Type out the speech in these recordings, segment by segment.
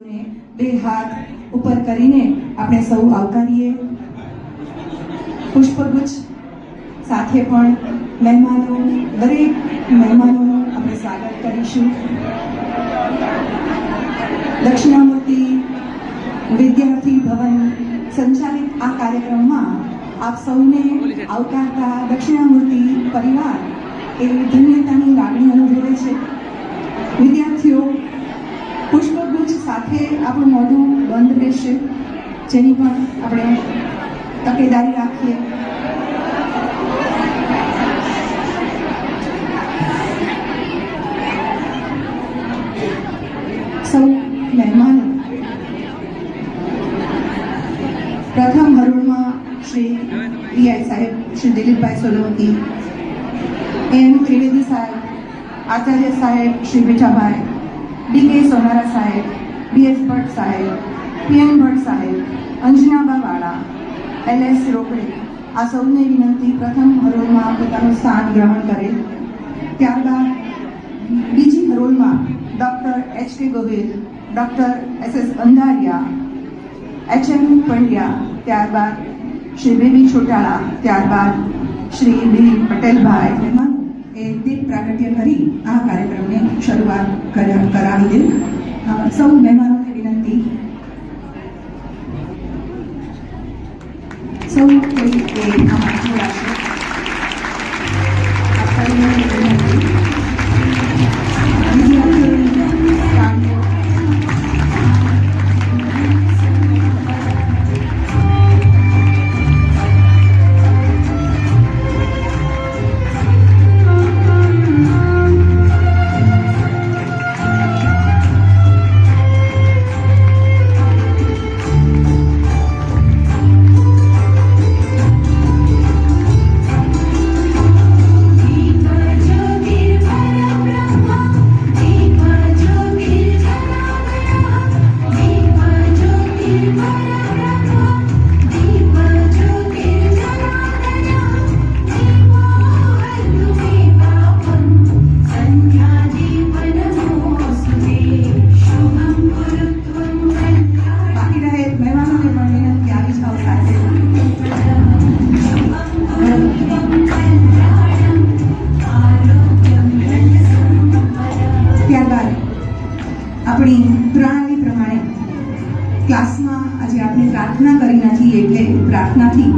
બે હાથ ઉપર કરીને આપણે સૌ આવકારીએ. પુષ્પગુચ્છ સાથે પણ દરેક મહેમાનોનું આપણે સ્વાગત કરીશું. દક્ષિણામૂર્તિ વિદ્યાર્થી ભવન સંચાલિત આ કાર્યક્રમમાં આપ સૌને આવકારતા દક્ષિણામૂર્તિ પરિવાર એ ધન્યતાની લાગણી અનુભવે છે. વિદ્યાર્થીઓ, પુષ્પગુચ્છ સાથે આપણું મોઢું બંધ રહેશે, જેની પણ આપણે તકેદારી રાખીએ. સૌ મહેમાનો પ્રથમ હરોળમાં શ્રી ઈઆઈ સાહેબ, શ્રી દિલીપભાઈ સોલંકી, એમ ત્રિવેદી સાહેબ, આચાર્ય સાહેબ શ્રી બેઠાભાઈ, ડીકે સોનારા સાહેબ, બીએસ ભટ્ટ સાહેબ, પીએન ભટ્ટ સાહેબ, અંજનાબા વાળા, એલએસ રોકડે, આ સૌને વિનંતી પ્રથમ હરોળમાં પોતાનું સ્થાન ગ્રહણ કરે. ત્યારબાદ બીજી હરોળમાં doctor H K. Gohil, doctor S S. Andhariya, H M. Pandya, ત્યારબાદ શ્રી બીબી છોટાળા, ત્યારબાદ શ્રી બી પટેલભાઈ મહેમાનો એ દીપ પ્રાગટ્ય કરી આ કાર્યક્રમને શરૂઆત કરાવી દે. સૌ મહેમાનોને વિનંતી, સૌ કોઈ આમાં જોડાશે. આપણી પ્રણાલી પ્રમાણે ક્લાસમાં આજે આપણે પ્રાર્થના કરી નથી, એટલે પ્રાર્થનાથી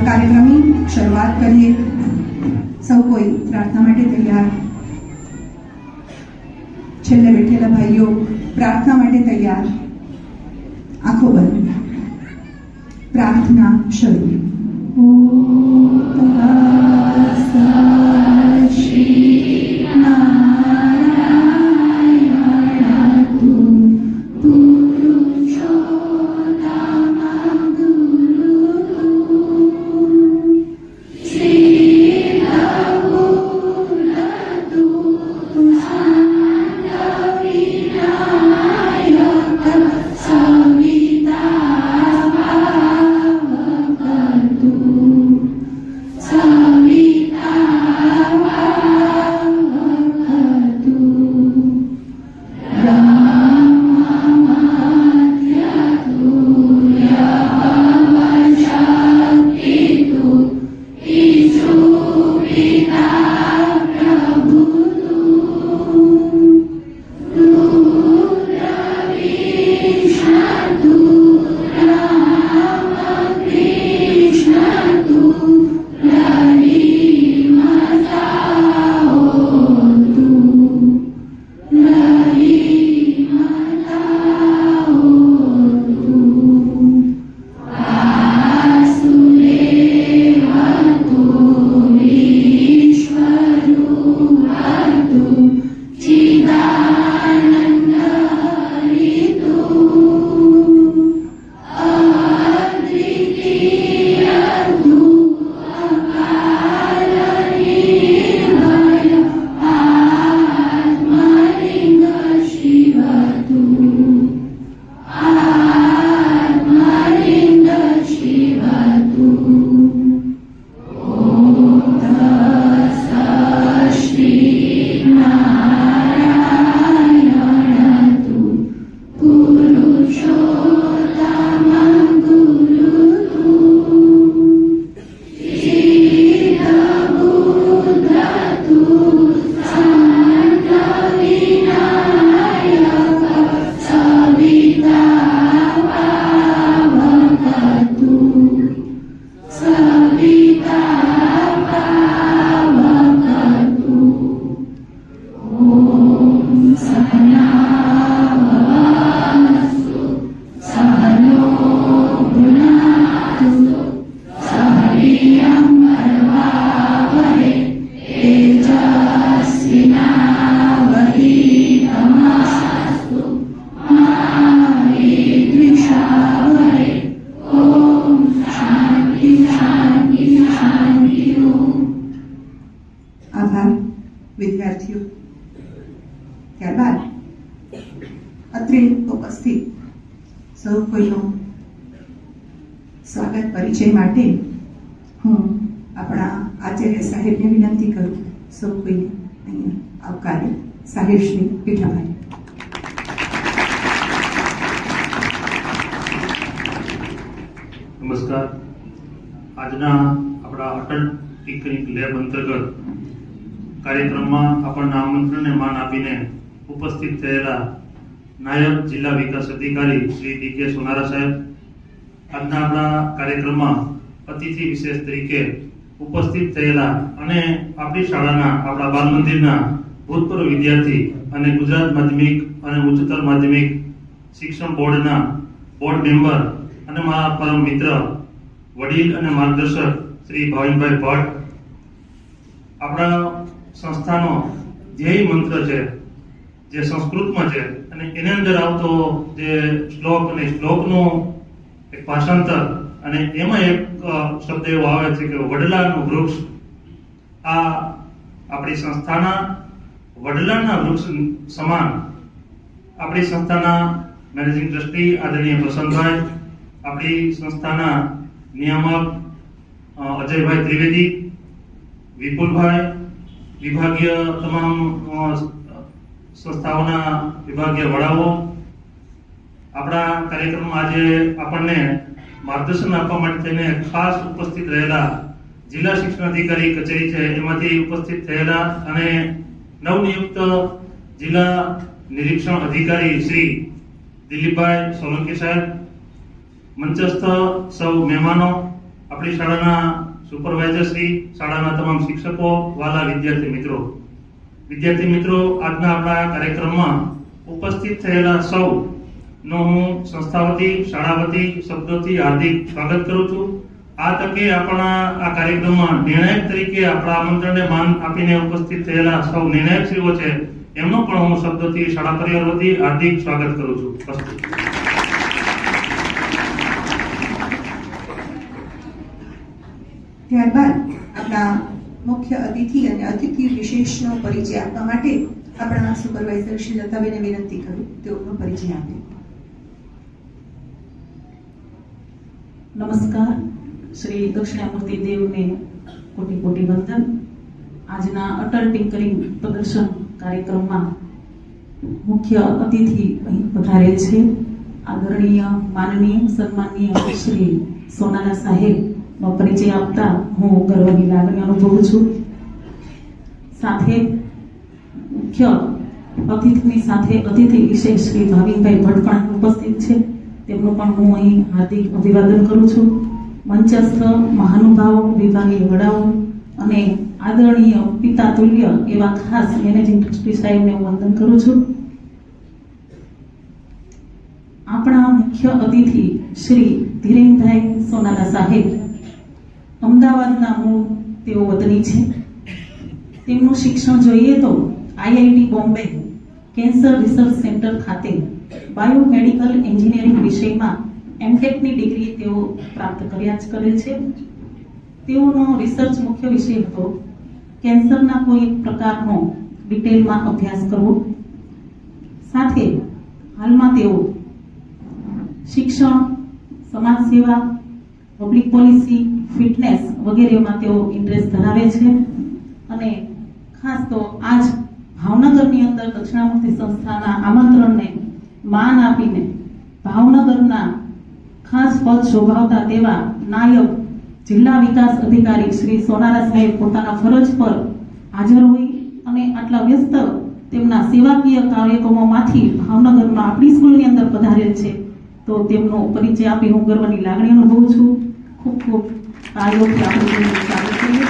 કાર્યક્રમની શરૂઆત કરીએ. સૌ કોઈ પ્રાર્થના માટે તૈયાર? છેલ્લે બેઠેલા ભાઈઓ પ્રાર્થના માટે તૈયાર? આંખો બંધ, પ્રાર્થના શરૂ. Savita વિદ્યાર્થીઓ, ત્યારબાદ અત્રે ઉપસ્થિત સૌ કોઈનું સ્વાગત પરિચય માટે હું આપણા આચાર્ય સાહેબને વિનંતી કરું સૌ કોઈને અહીંયા આવકારે. સાહેબ શ્રી પીઠાભાઈ. નમસ્કાર. આજના આપણા અટલ ટિંકરિંગ લેબ અંતર્ગત કાર્યક્રમમાં આપણને આમંત્રણને માન આપીને ઉપસ્થિત થયેલા નાયબ જિલ્લા વિકાસ અધિકારી શ્રી ડી.કે. સોનારા સાહેબ, આજના આપણા કાર્યક્રમમાં અતિથિ વિશેષ તરીકે ઉપસ્થિત થયેલા અને આપણી શાળાના, આપણા બાલ મંદિરના ભૂતપૂર્વ વિદ્યાર્થી અને ગુજરાત માધ્યમિક અને ઉચ્ચતર માધ્યમિક શિક્ષણ બોર્ડના બોર્ડ મેમ્બર અને મારા પરમ મિત્ર, વડીલ અને માર્ગદર્શક શ્રી ભાવિનભાઈ ભટ્ટ, આપણા સંસ્થાનો ધ્યેય મંત્ર છે જે સંસ્કૃતમાં છે અને એની અંદર આવતો જે શ્લોક અને શ્લોકનું એક ભાષાંતર અને એમાં એક શબ્દ એવો આવે છે કે વડલાનું વૃક્ષ. આ આપણી સંસ્થાના વડલાના વૃક્ષ સમાન આપણી સંસ્થાના મેનેજિંગ ટ્રસ્ટી આદરણીય પ્રસન્નભાઈ, આપણી સંસ્થાના નિયામક અજયભાઈ ત્રિવેદી, વિપુલભાઈ, વિભાગીય તમામ સંસ્થાઓના વિભાગીય વડાઓ, આપણા કાર્યક્રમમાં આજે આપણને માર્ગદર્શન આપવા માટે થઈને ખાસ ઉપસ્થિત રહેલા જિલ્લા શિક્ષણ અધિકારી કચેરી છે એમાંથી ઉપસ્થિત થયેલા અને નવનિયુક્ત જિલ્લા નિરીક્ષણ અધિકારી શ્રી દિલીપભાઈ સોલંકી સાહેબ, મંચસ્થ સૌ મહેમાનો, આપણી શાળાના સુપરવાઇઝર શ્રી, શાળાના તમામ શિક્ષકો, વાલા વિદ્યાર્થી મિત્રો, આજના આપણા કાર્યક્રમમાં ઉપસ્થિત થયેલા સૌ નો હું સંસ્થા વતી, શાળા વતી શબ્દોથી હાર્દિક સ્વાગત કરું છું. આ તકે આપણા આ કાર્યક્રમમાં નિર્ણાયક તરીકે આપણા આમંત્રણને માન આપીને ઉપસ્થિત થયેલા સૌ નિર્ણાયકશ્રીઓ છે એમનો પણ હું શબ્દોથી શાળા પરિવાર વતી હાર્દિક સ્વાગત કરું છું. ત્યારબાદ આપણા મુખ્ય અતિથિ અને અતિથિ વિશેષનો પરિચય આપવા માટે આપણા સુપરવાઇઝર શ્રી લતાબેનને વિનંતી કરું તેઓનો પરિચય આપે. નમસ્કાર. શ્રી દક્ષિણામૂર્તિ દેવને કોટી કોટી વંદન. આજના અટલ ટિંકરિંગ પ્રદર્શન કાર્યક્રમમાં મુખ્ય અતિથિ અહીં પધારેલ છે આદરણીય, માનનીય, સન્માનીય શ્રી સોનારા સાહેબનો પરિચય આપતા હું ગર્વની લાગણી અનુભવું છું. સાથે મુખ્ય અતિથિની સાથે અતિથિ વિશેષ શ્રી ભાવિનભાઈ ભટ્ટ પણ ઉપસ્થિત છે. તેમનું પણ હું અહીં હાર્દિક અભિવાદન કરું છું. મંચસ્થ મહાનુભાવો, વિભાગીય વડાઓ અને આદરણીય પિતા તુલ્ય એવા ખાસ મેનેજિંગ ટ્રસ્ટી સાહેબને હું વંદન કરું છું. આપણા મુખ્ય અતિથિ શ્રી ધીરેનભાઈ સોનારા સાહેબ અમદાવાદના મૂળ તેઓ વતની છે. તેમનું શિક્ષણ જોઈએ તો IIT Bombay cancer research centre ખાતે બાયોમેડિકલ એન્જિનિયરિંગ વિષયમાં એમટેકની ડિગ્રી તેઓ પ્રાપ્ત કર્યા કરેલ છે. તેઓનો રિસર્ચ મુખ્ય વિષય હતો કેન્સરના કોઈ એક પ્રકારનો ડિટેલમાં અભ્યાસ કરવો. સાથે હાલમાં તેઓ શિક્ષણ, સમાજ સેવા, પબ્લિક પોલિસી, ફિટનેસ વગેરેમાં તેઓ ઇન્ટરેસ્ટ ધરાવે છે અને ખાસ તો આજ ભાવનગરની અંદર દક્ષિણામૂર્તિ સંસ્થાના આમંત્રણને માન આપીને ભાવનગરના ખાસ પદ શોભાવતા તેવા નાયબ જિલ્લા વિકાસ અધિકારી શ્રી સોનારા સાહેબ પોતાના ફરજ પર હાજર હોય અને આટલા વ્યસ્ત તેમના સેવાકીય કાર્યક્રમોમાંથી ભાવનગરમાં આપણી સ્કૂલની અંદર પધારેલ છે તો તેમનો પરિચય આપી હું ગર્વની લાગણી અનુભવું છું. ખૂબ ખૂબ તાળીઓથી આપણે સ્વાગત કરીએ.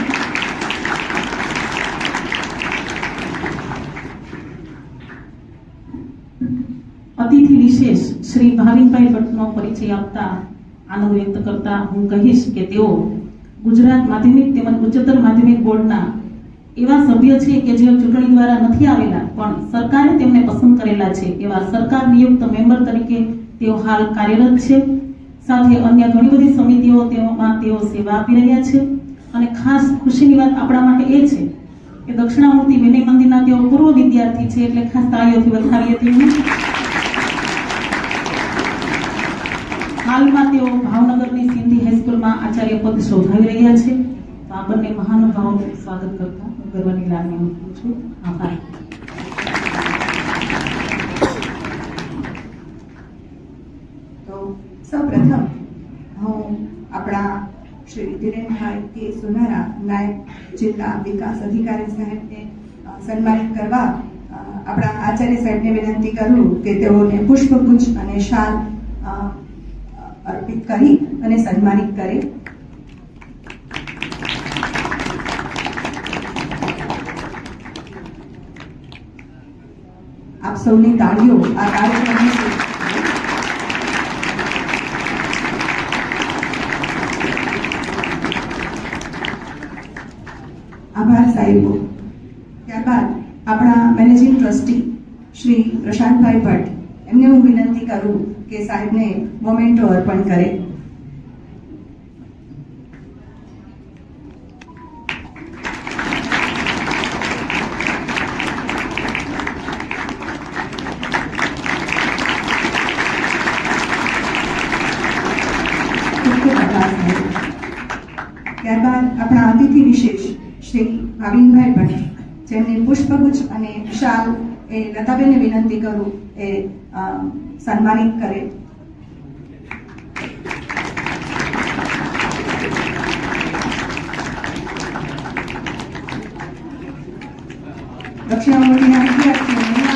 અતિથિ વિશેષ શ્રી ભાવિનભાઈ ભટ્ટનો પરિચય આપતા આનંદ વ્યક્ત કરતા હું કહીશ કે તેઓ ગુજરાત માધ્યમિક તેમજ ઉચ્ચતર માધ્યમિક બોર્ડના એવા સભ્ય છે કે જેઓ ચૂંટણી દ્વારા નથી આવેલા પણ સરકારે તેમને પસંદ કરેલા છે. એવા સરકાર નિયુક્ત મેમ્બર તરીકે તેઓ હાલ કાર્યરત છે. સાથે અન્ય ઘણી બધી સમિતિઓ તેમાં તેઓ સેવા આપી રહ્યા છે અને ખાસ ખુશીની વાત આપણા માટે એ છે કે દક્ષિણામૂર્તિ વિનય મંદિરના તેઓ પૂર્વ વિદ્યાર્થી છે, એટલે ખાસ તાળીઓથી વધાવીએ તેમને. હાલમાં તેઓ ભાવનગરની સિંધી હાઈસ્કૂલમાં આચાર્ય પદ શોધાવી રહ્યા છે. તો આ બંને મહાનુભાવોનું સ્વાગત કરતા હું ગર્વની લાગણી અનુભવું છું. આભાર. તો સૌપ્રથમ હું આપણા શ્રી ધીરેનભાઈ કે સોનારા નાયબ જિલ્લા વિકાસ અધિકારી સાહેબને સન્માનિત કરવા આપણા આચાર્ય સાહેબને વિનંતી કરું કે તેઓને પુષ્પગુચ્છ અને શાલ અર્પિત કરી અને સન્માનિત કરે. આપ સૌની તાળીઓ આ કાર્યક્રમને આભાર સાહેબો. ત્યારબાદ આપણા મેનેજિંગ ટ્રસ્ટી શ્રી પ્રશાંતભાઈ ભટ્ટ, એમને હું વિનંતી કરું કે સાહેબને મોમેન્ટો અર્પણ કરે. ત્યારબાદ આપણા અતિથિ વિશેષ શ્રી ભાવિનભાઈ ભટ્ટ, જેમને પુષ્પગુચ્છ અને શાલ એ લતાબેનને વિનંતી કરું એ સન્માનિત કરે. દક્ષિણામૂર્તિના વિદ્યાર્થીઓને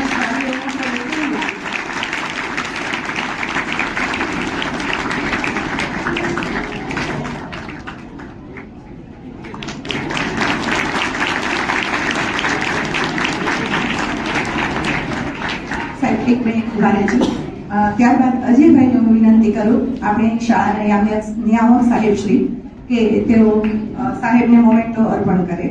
ત્યારબાદ અજયભાઈને હું વિનંતી કરું, આપણે શાળા નિયામક સાહેબ શ્રી, કે તેઓ સાહેબને મોમેન્ટો અર્પણ કરે.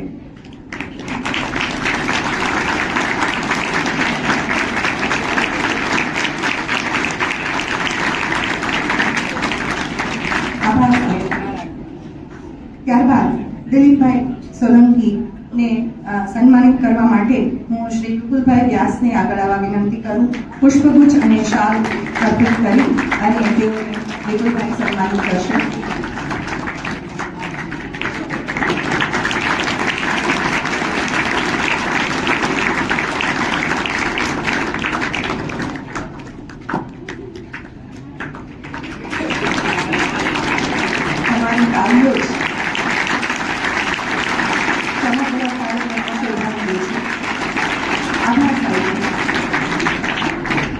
આભાર સાહેબ. ત્યારબાદ દિલીપભાઈ સોલંકી ને સન્માનિત કરવા માટે હું શ્રી વિપુલભાઈ વ્યાસને આગળ આવવા વિનંતી કરું. પુષ્પગુચ્છ અને શાલ અર્પિત કરી અને તેઓને વિપુલભાઈ સન્માનિત કરશે. તમારી તાળીઓ જ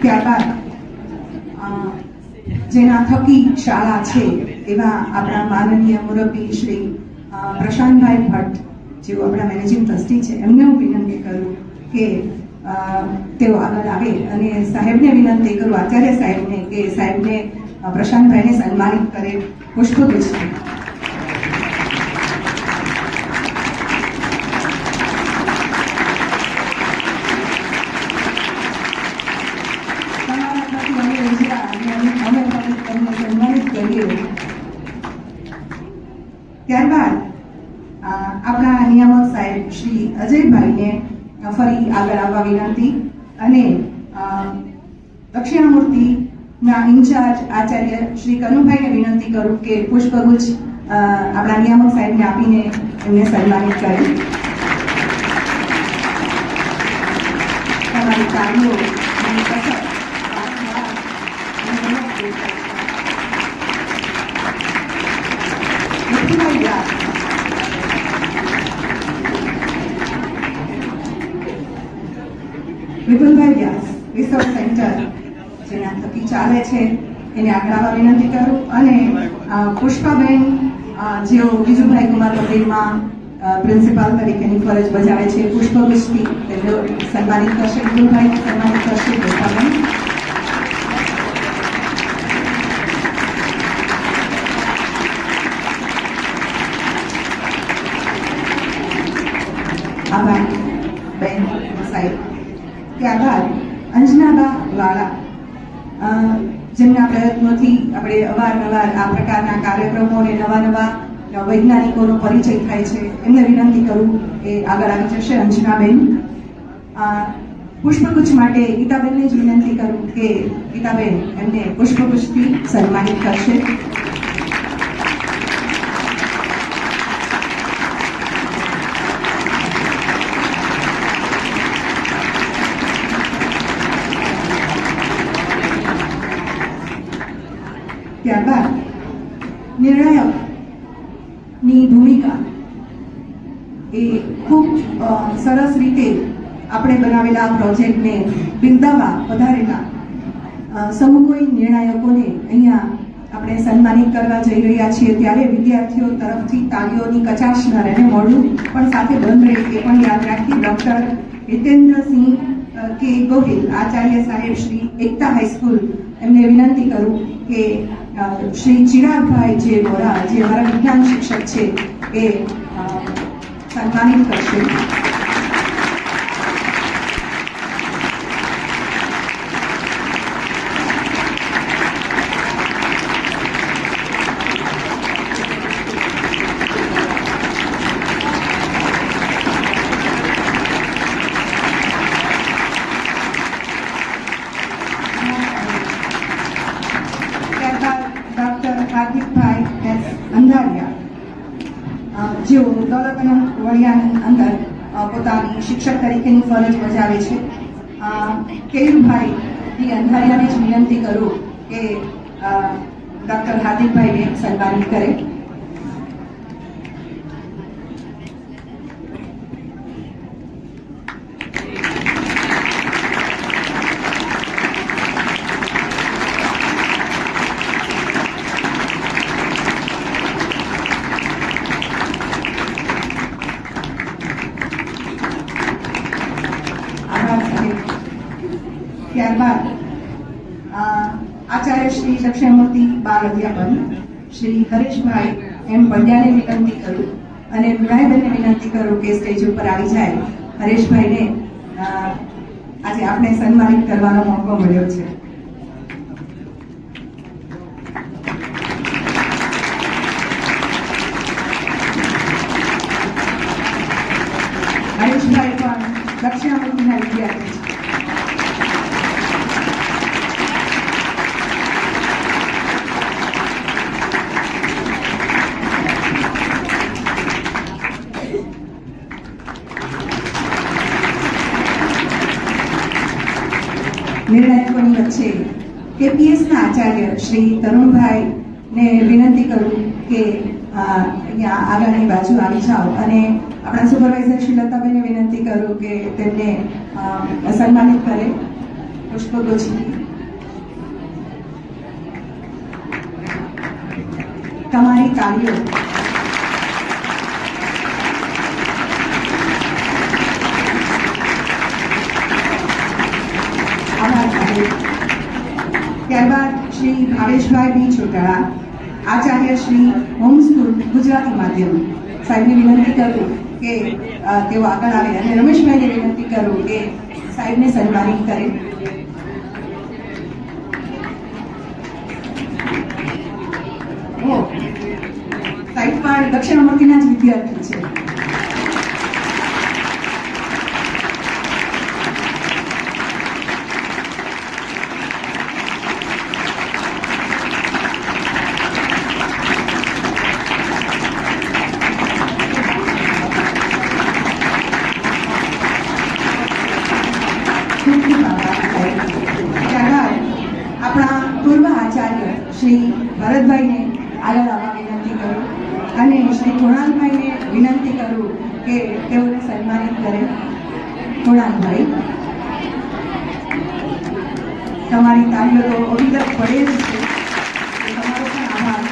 ત્યારબાદ જેના થકી શાળા છે એવા આપણા માનનીય મુરબ્બી શ્રી પ્રશાંતભાઈ ભટ્ટ, જેઓ આપણા મેનેજિંગ ટ્રસ્ટી છે, એમને હું વિનંતી કરું કે તેઓ આગળ આવે અને સાહેબને વિનંતી કરું, આચાર્ય સાહેબને, કે સાહેબને પ્રશાંતભાઈને સન્માનિત કરે પુષ્પગુચ્છ. ત્યારબાદ આપણા નિયામક સાહેબ શ્રી અજયભાઈને ફરી આગળ આવવા વિનંતી અને દક્ષિણામૂર્તિના ઇન્ચાર્જ આચાર્ય શ્રી કનુભાઈને વિનંતી કરું કે પુષ્પગુચ્છ આપણા નિયામક સાહેબને આપીને એમને સન્માનિત કરે. તમારી તાળીઓ અને કસરત વિપુલભાઈ વ્યાસ રિસર્ચ સેન્ટર જેના થકી ચાલે છે એને આગળ આવવા વિનંતી કરું અને પુષ્પાબેન જેઓ વિજુભાઈ કુમાર પટેલમાં પ્રિન્સિપાલ તરીકેની ફરજ બજાવે છે, પુષ્પગુચ્છથી તેઓ સન્માનિત કરશે. વિપુલભાઈને સન્માનિત કરશે પુષ્પાબેન. આભાર બેન સાહેબ. ત્યારબાદ અંજનાબા વાળા, જેમના પ્રયત્નોથી આપણે અવારનવાર આ પ્રકારના કાર્યક્રમો અને નવા નવા વૈજ્ઞાનિકોનો પરિચય થાય છે. એમને વિનંતી કરું એ આગળ આવી જશે. અંજનાબેન. પુષ્પગુચ્છ માટે ગીતાબેનને જ વિનંતી કરું કે ગીતાબેન એમને પુષ્પગુચ્છથી સન્માનિત કરશે. ત્યારબાદ નિર્ણાયકની ભૂમિકા એ ખૂબ સરસ રીતે આપણે બનાવેલા આ પ્રોજેક્ટને બિરદાવવા પધારેલા સૌ કોઈ નિર્ણાયકોને અહીંયા આપણે સન્માનિત કરવા જઈ રહ્યા છીએ. ત્યારે વિદ્યાર્થીઓ તરફથી તાળીઓની કચાશ ન રહે, મોઢું પણ સાથે બંધ રહે એ પણ યાદ રાખી ડૉક્ટર હિતેન્દ્રસિંહ કે ગોહિલ, આચાર્ય સાહેબ શ્રી એકતા હાઈસ્કૂલ, એમને વિનંતી કરું કે શ્રી ચિરાગભાઈ જે વોરા, જે અમારા વિજ્ઞાન શિક્ષક છે, એ સન્માનિત કરશે. હાર્દિકભાઈ એસ અંધારિયા, જેઓ દોલતનમ વડિયાની અંદર પોતાની શિક્ષક તરીકેની ફરજ બજાવે છે. કેયુભાઈ ડી અંધારિયાને જ વિનંતી કરું કે ડૉક્ટર હાર્દિકભાઈને સન્માનિત કરે. ત્યારબાદ આચાર્ય શ્રી દક્ષિણામૂર્તિ બાળ અધ્યાપન શ્રી હરેશભાઈ એમ પંડ્યાને વિનંતી કરું અને વિનયબેનને વિનંતી કરું કે સ્ટેજ ઉપર આવી જાય. હરેશભાઈને આજે આપણે સન્માનિત કરવાનો મોકો મળ્યો છે. હરેશભાઈ પણ દક્ષિણામૂર્તિના વિદ્યાર્થી છે. નિર્ણાયકોની વચ્ચે કેપીએસના આચાર્ય શ્રી તરુણભાઈ ને વિનંતી કરું કે અહીંયા આગળની બાજુ આવી જાઓ અને આપણા સુપરવાઇઝર શ્રી લતાબેનને વિનંતી કરું કે તેમને સન્માનિત કરે પુષ્પગુચ્છથી. તમારી તાળીઓ ત્યારબાદ શ્રી ભાવેશભાઈ બી ચોટાળા, આચાર્ય શ્રી હોમ સ્કૂલ ગુજરાતી માધ્યમ, સાહેબને વિનંતી કરું કે તેઓ આગળ આવે અને રમેશભાઈને વિનંતી કરું કે સાહેબને સન્માનિત કરે. સાહેબ પણ દક્ષિણામૂર્તિના જ વિદ્યાર્થી છે. આપણા પૂર્વ આચાર્ય શ્રી ભરતભાઈને આગળ આવવા વિનંતી કરું અને શ્રી કુણાલભાઈને વિનંતી કરું કે તેઓને સન્માનિત કરે. કુણાલભાઈ, તમારી તાળીઓ તો અવિરત પડે જ છે. તમારો પણ આભાર.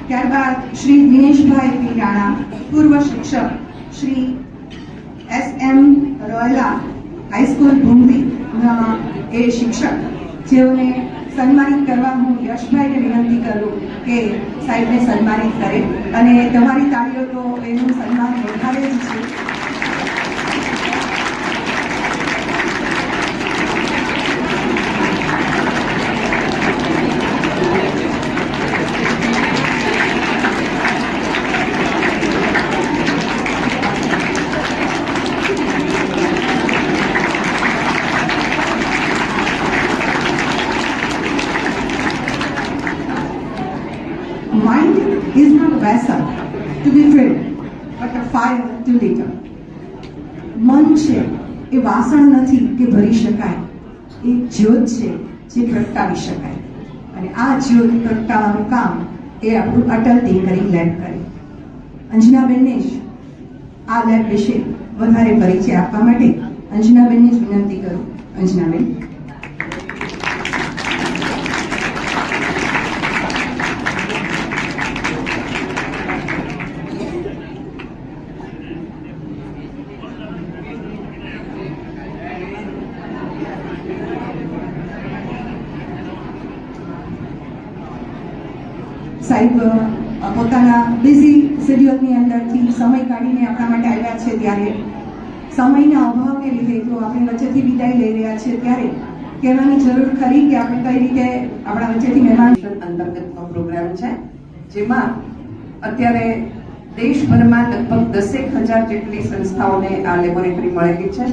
ત્યારબાદ શ્રી દિનેશભાઈ પી રાણા, પૂર્વ શિક્ષક શ્રી SM રોયલા હાઈસ્કૂલ ભૂંગી એ શિક્ષક, જેઓને સન્માનિત કરવા હું યશભાઈને વિનંતી કરું કે સાહેબને સન્માનિત કરે, અને તમારી તાળીઓ તો એનું સન્માન વધારે જ છે. Mind is not a vessel to be filled, but a fire to lit up. મન છે એ વાસણ નથી કે ભરી શકાય, એ જ્યોત છે જે પ્રગટાવી શકાય, અને આ જ્યોત પ્રગટાવવાનું કામ એ આપણું અટલ ટિંકરિંગ લેબ કરે. અંજનાબેનને જ આ લેબ વિશે વધારે પરિચય આપવા માટે અંજનાબેનને જ વિનંતી કરું. અંજનાબેન. સાહેબ પોતાના બિઝી શેડ્યુલની અંદરથી સમય કાઢીને આપણા માટે આવ્યા છે, ત્યારે સમયના અભાવને લીધે જો આપણે વચ્ચેથી વિદાય લઈ રહ્યા છે ત્યારે કહેવાની જરૂર ખરી કે આપણે કઈ રીતે આપણા વચ્ચેથી મહેમાન અંતર્ગતનો પ્રોગ્રામ છે, જેમાં અત્યારે દેશભરમાં લગભગ 10,000 જેટલી સંસ્થાઓને આ લેબોરેટરી મળેલી છે.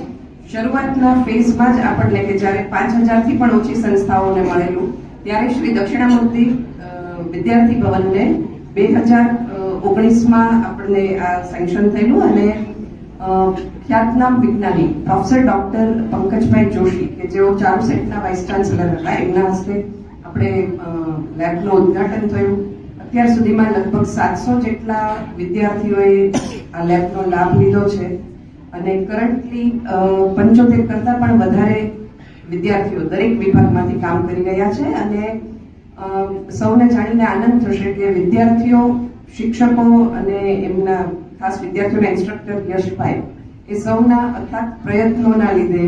શરૂઆતના ફેઝમાં જ આપણને કે જ્યારે 5,000 થી પણ ઓછી સંસ્થાઓને મળેલું, ત્યારે શ્રી દક્ષિણામૂર્તિ વિદ્યાર્થી ભવનને 2019માં આપણને આ સેન્કશન થયેલું, અને ખ્યાતનામ વિજ્ઞાની પ્રોફેસર ડોક્ટર પંકજભાઈ જોશી કે જેઓ ચારુસેટના વાઇસ ચાન્સલર હતા, એમના હસ્તે આપણે લેબનું ઉદ્ઘાટન થયું. અત્યાર સુધીમાં લગભગ 700 જેટલા વિદ્યાર્થીઓએ આ લેબનો લાભ લીધો છે, અને કરન્ટલી 75 કરતાં પણ વધારે વિદ્યાર્થીઓ દરેક વિભાગમાંથી કામ કરી રહ્યા છે. અને સૌને જાણીને આનંદ થશે કે વિદ્યાર્થીઓ, શિક્ષકો અને એમના ખાસ વિદ્યાર્થીઓના ઇન્સ્ટ્રક્ટર યશભાઈ એ સૌના અથાગ પ્રયત્નોના લીધે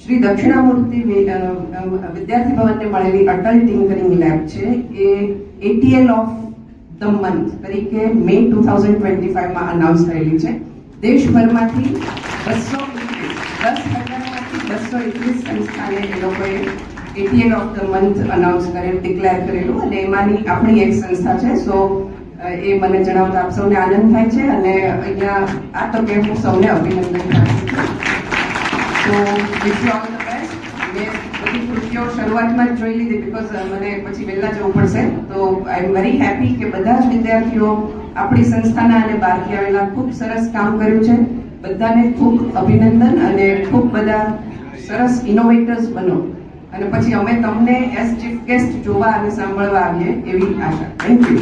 શ્રી દક્ષિણામૂર્તિ વિદ્યાર્થી ભવનને મળેલી અટલ ટિંકરિંગ લેબ છે એ ATL ઓફ ધ મંથ તરીકે મે 2025માં અનાઉન્સ થયેલી છે. દેશભરમાંથી 10,000માંથી 221 સંસ્થાને એ લોકોએ ATL of the month announce કરેલ, ડિક્લેર કરેલું, અને એમાંની આપણી એક સંસ્થા છે. સો એ મને જણાવતા આપ સૌને આનંદ થાય છે, અને અહીંયા આ તકે હું સૌને અભિનંદન કરું છું. તો wish you all the best. મેં બધી કૃતિઓ શરૂઆતમાં જ જોઈ લીધી, બીકોઝ મને પછી વહેલા જવું પડશે. તો આઈ એમ વેરી હેપી કે બધા જ વિદ્યાર્થીઓ આપણી સંસ્થાના અને બહારથી આવેલા ખૂબ સરસ કામ કર્યું છે. બધાને ખૂબ અભિનંદન, અને ખૂબ બધા સરસ ઇનોવેટર્સ બનો, અને પછી અમે તમને એઝ ચીફ ગેસ્ટ જોવા અને સાંભળવા આવીએ એવી આશા. Thank you.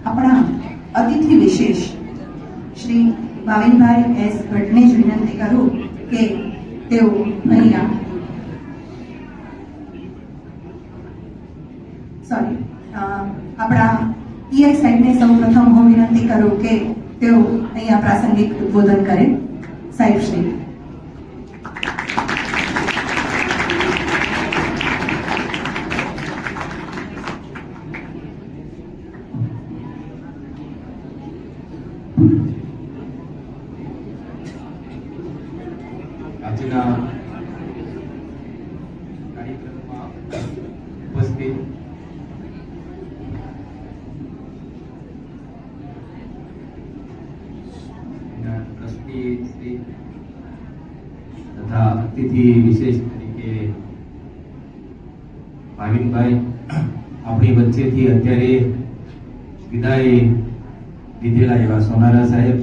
આપણા અતિથિ વિશેષ શ્રી ભાવિનભાઈ એસ ભટ્ટને જ વિનંતી કરું કે તેઓ અહીંયા આપણા EI સાહેબને સૌ પ્રથમ હું વિનંતી કરું કે તેઓ અહીંયા પ્રાસંગિક ઉદ્બોધન કરે. સાહેબ શ્રી. આજના કાર્યક્રમમાં ઉપસ્થિત ટ્રસ્ટી શ્રી તથા અતિથિ વિશેષ તરીકે ભાવિનભાઈ, આપણી વચ્ચેથી અત્યારે વિદાય લીધેલા એવા સોનારા સાહેબ,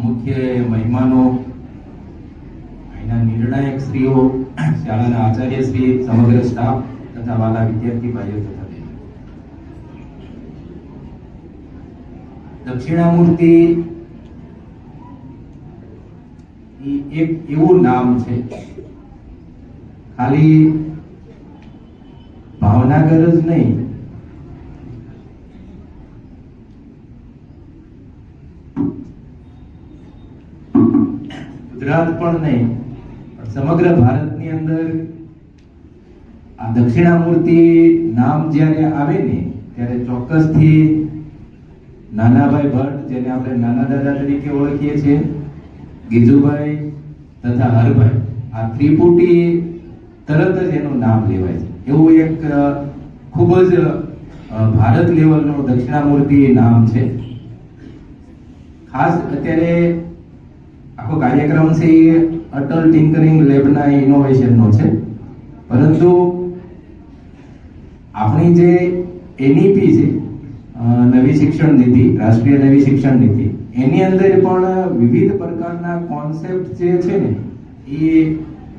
મુખ્ય મહેમાનો, અહીંના નિર્ણાયક શ્રીઓ, શાળાના આચાર્ય શ્રી, સમગ્ર સ્ટાફ તથા વાલા વિદ્યાર્થી ભાઈઓ તથા બહેનો, દક્ષિણામૂર્તિ એક એવું નામ છે, ખાલી ભાવનગર જ નહીં, ગુજરાત પણ નહીં પણ સમગ્ર ભારતની અંદર આ દક્ષિણામૂર્તિ નામ જ્યારે આવે ને ત્યારે ચોક્કસથી નાનાભાઈ ભટ્ટ, જેને આપણે નાના દાદા તરીકે ઓળખીએ છીએ, ગીજુભાઈ તથા હરભાઈ, આ ત્રિપુટી તરત જ એનું નામ લેવાય છે. એવું એક ખૂબ જ ભારત લેવલનું દક્ષિણામૂર્તિ નામ છે. ખાસ અત્યારે આખો કાર્યક્રમ છે એ અટલ ટિંકરિંગ લેબના ઇનોવેશનનો છે, પરંતુ આપણી જે એનઈપી છે, નવી શિક્ષણ નીતિ, રાષ્ટ્રીય નવી શિક્ષણ નીતિ, એની અંદર પણ વિવિધ પ્રકારના કોન્સેપ્ટ જે છે ને એ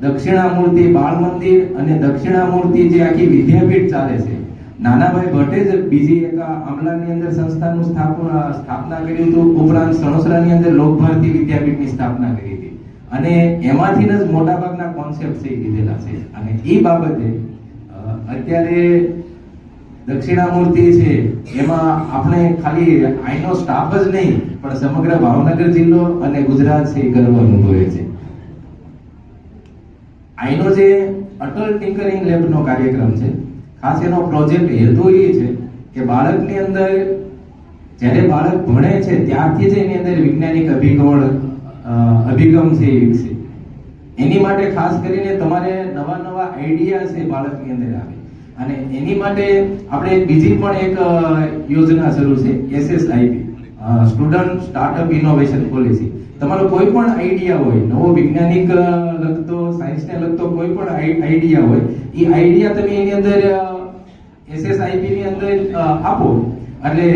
દક્ષિણામૂર્તિ બાળ મંદિર અને દક્ષિણામૂર્તિ જે આખી વિદ્યાપીઠ ચાલે છે, નાનાભાઈ ભટ્ટે જ બીજી એક આમલાની અંદર સંસ્થાનું સ્થાપના કરી હતું, ઉપરાંત સણોસરાની અંદર લોકભારતી વિદ્યાપીઠની સ્થાપના કરી હતી, અને એમાંથી જ મોટાભાગના કોન્સેપ્ટ છે લીધેલા છે. અને એ બાબતે અત્યારે દક્ષિણામૂર્તિ છે એમાં આપણે ખાલી આઈનો સ્ટાફ જ નહીં પણ સમગ્ર ભાવનગર જિલ્લો અને ગુજરાત છે એ ગર્વ અનુભવે છે. આઈનો જે અટલ ટિંકરિંગ લેબનો કાર્યક્રમ છે, ખાસ એનો પ્રોજેક્ટ હેતુ એ છે કે બાળકની અંદર જ્યારે બાળક ભણે છે ત્યારથી જ એની અંદર વૈજ્ઞાનિક અભિગમ છે એ વિકસે. એની માટે ખાસ કરીને તમારે નવા નવા આઈડિયા છે બાળકની અંદર આવે, અને એની માટે આપણે બીજી પણ એક યોજના શરૂ છે, SSIP, student startup innovation policy. તમારો કોઈ પણ આઈડિયા હોય, નવો વૈજ્ઞાનિક લગતો, સાયન્સને લગતો કોઈ પણ આઈડિયા હોય, એ આઈડિયા તમે એની અંદર SSIP ની અંદર આપો એટલે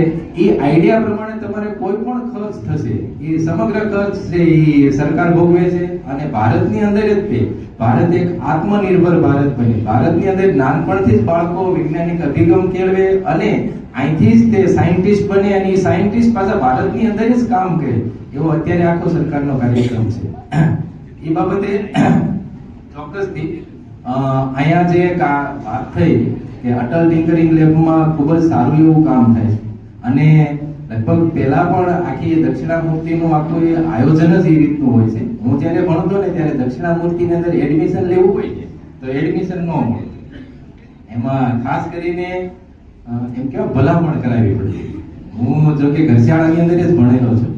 એ આઈડિયા પ્રમાણે તમારે કોઈ પણ ખર્ચ થશે એ સમગ્ર ખર્ચ છે એ સરકાર ભોગવે છે. અને ભારતની અંદર જ તે ભારત એક આત્મનિર્ભર ભારત બને, ભારતની અંદર નાનપણથી જ બાળકો વૈજ્ઞાનિક અભિગમ કેળવે અને અહીંથી જ તે સાયન્ટિસ્ટ બને, અને એ સાયન્ટિસ્ટ પાછા ભારતની અંદર જ કામ કરે, એવો અત્યારે આખો સરકારનો કાર્યક્રમ છે. એ બાબતે ચોક્કસથી અહીંયા જે વાત થઈ કે અટલ ટિંકરિંગ લેબમાં ખૂબ જ સારું એવું કામ થાય છે, અને લગભગ પહેલા પણ આખી દક્ષિણામૂર્તિનું આખું આયોજન જ એ રીતનું હોય છે. હું જ્યારે ભણતો ને ત્યારે દક્ષિણામૂર્તિની અંદર એડમિશન લેવું હોય તો એડમિશન ન મળે, એમાં ખાસ કરીને એમ કેવા ભલામણ કરાવવી પડતી. હું જો કે ઘરશાળાની અંદર જ ભણેલો છું,